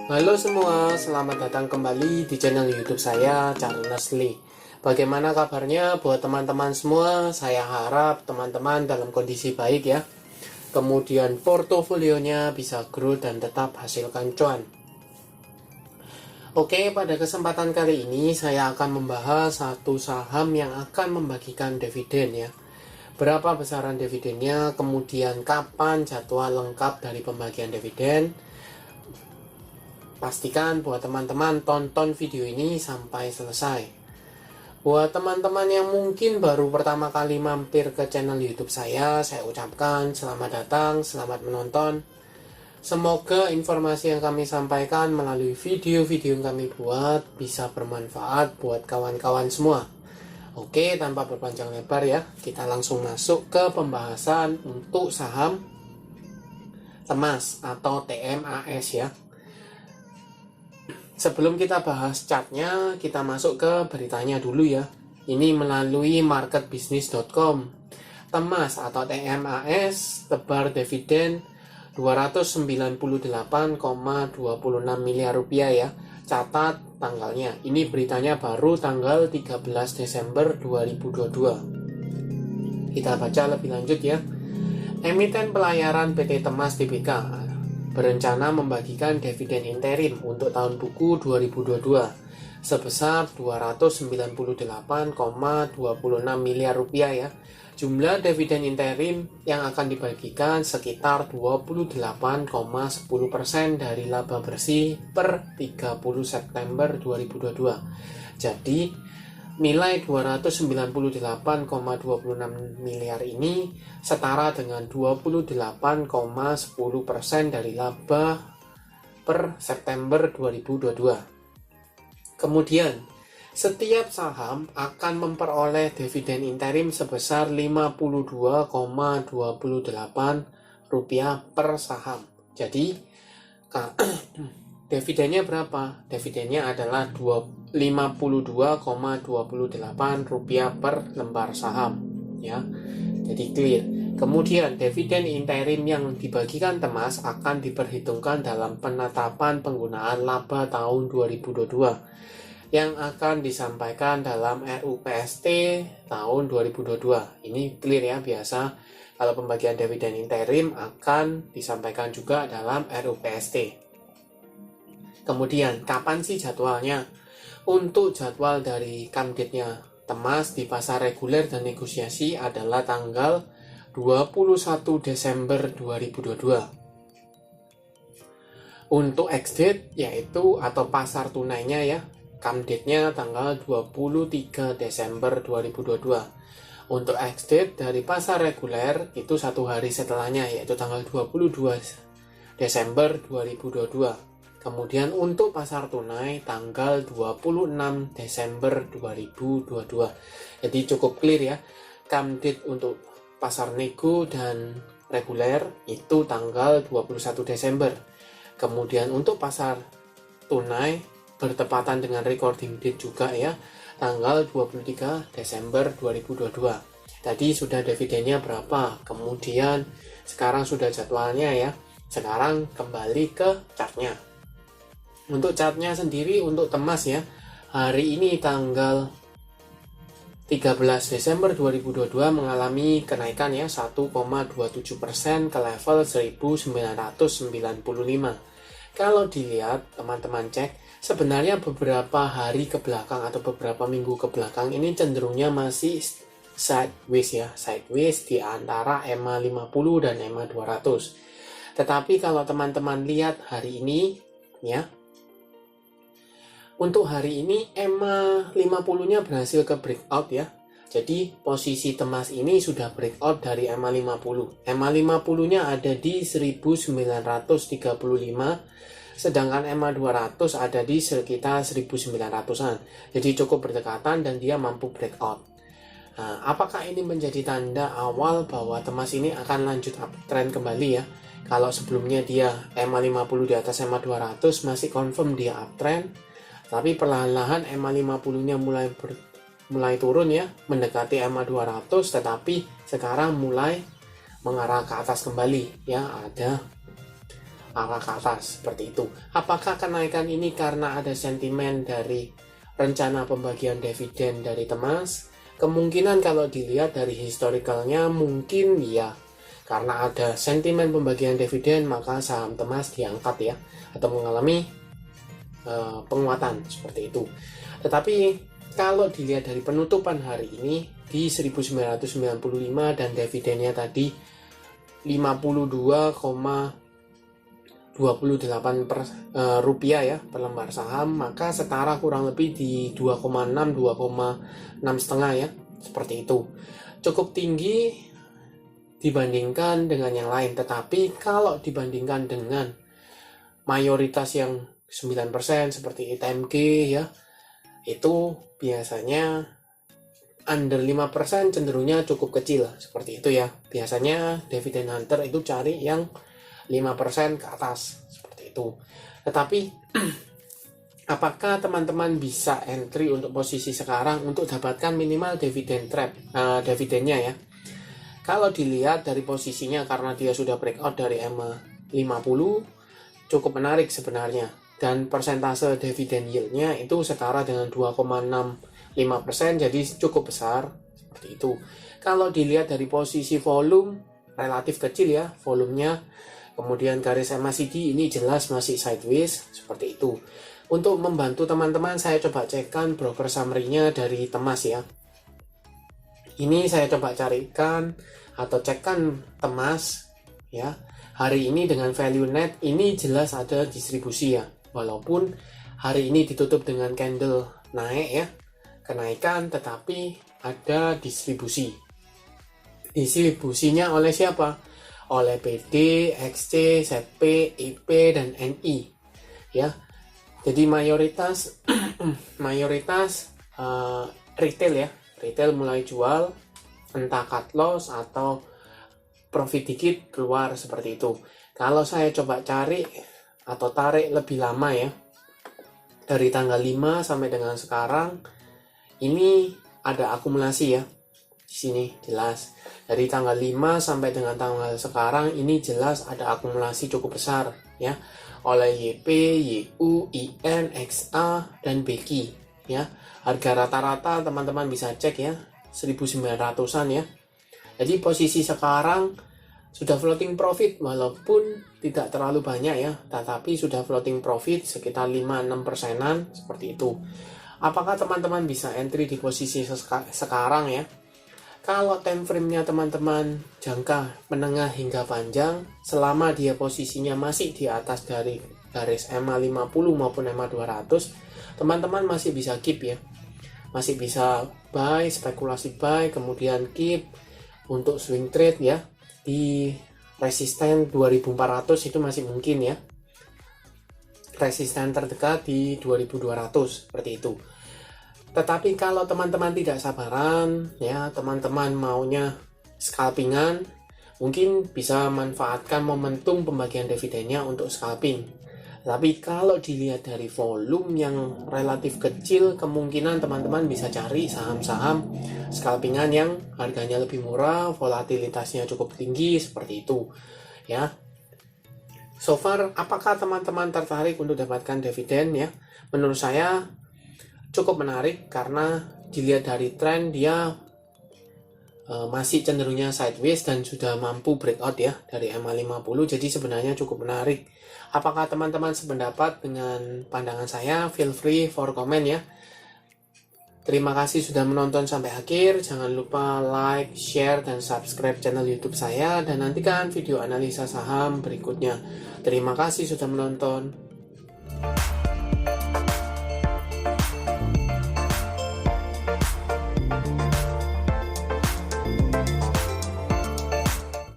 Halo semua, selamat datang kembali di channel YouTube saya, Charles Lee. Bagaimana kabarnya buat teman-teman semua? Saya harap teman-teman dalam kondisi baik ya. Kemudian portofolionya bisa grow dan tetap hasilkan cuan. Oke, pada kesempatan kali ini saya akan membahas satu saham yang akan membagikan dividen ya. Berapa besaran dividennya, kemudian kapan jadwal lengkap dari pembagian dividen. Pastikan buat teman-teman tonton video ini sampai selesai. Buat teman-teman yang mungkin baru pertama kali mampir ke channel YouTube saya ucapkan selamat datang, selamat menonton. Semoga informasi yang kami sampaikan melalui video-video yang kami buat bisa bermanfaat buat kawan-kawan semua. Oke, tanpa berpanjang lebar ya, kita langsung masuk ke pembahasan untuk saham Temas atau TMAS ya. Sebelum kita bahas chartnya, kita masuk ke beritanya dulu ya. Ini melalui marketbusiness.com. Temas atau TMAS tebar dividen 298,26 miliar rupiah ya. Catat tanggalnya. Ini beritanya baru tanggal 13 Desember 2022. Kita baca lebih lanjut ya. Emiten pelayaran PT Temas Tbk berencana membagikan dividen interim untuk tahun buku 2022 sebesar 298,26 miliar rupiah ya. Jumlah dividen interim yang akan dibagikan sekitar 28,10% dari laba bersih per 30 September 2022. Jadi nilai 298,26 miliar ini setara dengan 28,10% dari laba per September 2022. Kemudian, setiap saham akan memperoleh dividen interim sebesar Rp52,28 per saham. Jadi, dividennya berapa? Dividennya adalah Rp52,28 per lembar saham ya. Jadi clear. Kemudian dividen interim yang dibagikan Temas akan diperhitungkan dalam penetapan penggunaan laba tahun 2022 yang akan disampaikan dalam RUPST tahun 2022. Ini clear ya, biasa kalau pembagian dividen interim akan disampaikan juga dalam RUPST. Kemudian, kapan sih jadwalnya? Untuk jadwal dari kamdetnya Temas di pasar reguler dan negosiasi adalah tanggal 21 Desember 2022. Untuk ex-date yaitu atau pasar tunainya ya, kamdetnya tanggal 23 Desember 2022. Untuk ex-date dari pasar reguler itu satu hari setelahnya yaitu tanggal 22 Desember 2022. Kemudian untuk pasar tunai tanggal 26 Desember 2022. Jadi cukup clear ya. Kamdate untuk pasar nego dan reguler itu tanggal 21 Desember. Kemudian untuk pasar tunai bertepatan dengan recording date juga ya, tanggal 23 Desember 2022. Tadi sudah dividennya berapa, kemudian sekarang sudah jadwalnya ya. Sekarang kembali ke chartnya. Untuk chartnya sendiri untuk Temas ya, hari ini tanggal 13 Desember 2022 mengalami kenaikan ya 1,27% ke level 1995. Kalau dilihat teman-teman cek, sebenarnya beberapa hari ke belakang atau beberapa minggu ke belakang ini cenderungnya masih sideways ya, sideways di antara EMA 50 dan EMA 200. Tetapi kalau teman-teman lihat hari ini ya, untuk hari ini EMA 50-nya berhasil ke breakout ya. Jadi posisi Temas ini sudah breakout dari EMA 50. EMA 50-nya ada di 1935, sedangkan EMA 200 ada di sekitar 1900-an. Jadi cukup berdekatan dan dia mampu breakout. Nah, apakah ini menjadi tanda awal bahwa Temas ini akan lanjut uptrend kembali ya? Kalau sebelumnya dia EMA 50 di atas EMA 200 masih confirm dia uptrend. Tapi perlahan-lahan EMA 50-nya mulai turun ya, mendekati EMA 200, tetapi sekarang mulai mengarah ke atas kembali ya. Ada arah ke atas seperti itu. Apakah kenaikan ini karena ada sentimen dari rencana pembagian dividen dari Temas? Kemungkinan kalau dilihat dari historicalnya mungkin ya, karena ada sentimen pembagian dividen maka saham Temas diangkat ya, atau mengalami penguatan seperti itu. Tetapi kalau dilihat dari penutupan hari ini di 1995 dan dividennya tadi 52,28 rupiah ya per lembar saham, maka setara kurang lebih di 2,6 setengah ya, seperti itu. Cukup tinggi dibandingkan dengan yang lain, tetapi kalau dibandingkan dengan mayoritas yang 9% seperti ITMG ya, itu biasanya under 5% cenderungnya cukup kecil seperti itu ya. Biasanya dividend hunter itu cari yang 5% ke atas seperti itu. Tetapi apakah teman-teman bisa entry untuk posisi sekarang untuk dapatkan minimal dividen trap, dividennya ya? Kalau dilihat dari posisinya, karena dia sudah breakout dari EMA 50, cukup menarik sebenarnya. Dan persentase dividen yield-nya itu setara dengan 2,65%, jadi cukup besar seperti itu. Kalau dilihat dari posisi volume, relatif kecil ya volumenya. Kemudian garis MACD ini jelas masih sideways seperti itu. Untuk membantu teman-teman, saya coba cekkan broker summary-nya dari Temas ya. Ini saya coba carikan atau cekkan Temas ya. Hari ini dengan value net ini jelas ada distribusi ya. Walaupun hari ini ditutup dengan candle naik ya, kenaikan, tetapi ada distribusi. Distribusinya oleh siapa? Oleh PD, XC, ZP, IP, dan NI ya. Jadi mayoritas retail ya. Retail mulai jual, entah cut loss atau profit dikit keluar seperti itu. Kalau saya coba cari atau tarik lebih lama ya, dari tanggal 5 sampai dengan sekarang, ini ada akumulasi ya. Di sini jelas dari tanggal 5 sampai dengan tanggal sekarang ini jelas ada akumulasi cukup besar ya, oleh YP, YU, IN, XA, dan BQ ya. Harga rata-rata teman-teman bisa cek ya, 1900-an ya. Jadi posisi sekarang sudah floating profit walaupun tidak terlalu banyak ya, tetapi sudah floating profit sekitar 5-6%-an seperti itu. Apakah teman-teman bisa entry di posisi sekarang ya? Kalau time frame-nya teman-teman jangka menengah hingga panjang, selama dia posisinya masih di atas dari garis EMA 50 maupun EMA 200, teman-teman masih bisa keep ya. Masih bisa buy, spekulasi buy, kemudian keep untuk swing trade ya. Di resisten 2400 itu masih mungkin ya. Resisten terdekat di 2200 seperti itu. Tetapi kalau teman-teman tidak sabaran ya, teman-teman maunya scalpingan, mungkin bisa manfaatkan momentum pembagian dividennya untuk scalping. Tapi kalau dilihat dari volume yang relatif kecil, kemungkinan teman-teman bisa cari saham-saham scalpingan yang harganya lebih murah, volatilitasnya cukup tinggi seperti itu ya. So far, apakah teman-teman tertarik untuk dapatkan dividen ya? Menurut saya cukup menarik karena dilihat dari tren dia masih cenderungnya sideways dan sudah mampu breakout ya dari EMA 50, jadi sebenarnya cukup menarik. Apakah teman-teman sependapat dengan pandangan saya? Feel free for comment ya. Terima kasih sudah menonton sampai akhir. Jangan lupa like, share, dan subscribe channel YouTube saya, dan nantikan video analisa saham berikutnya. Terima kasih sudah menonton.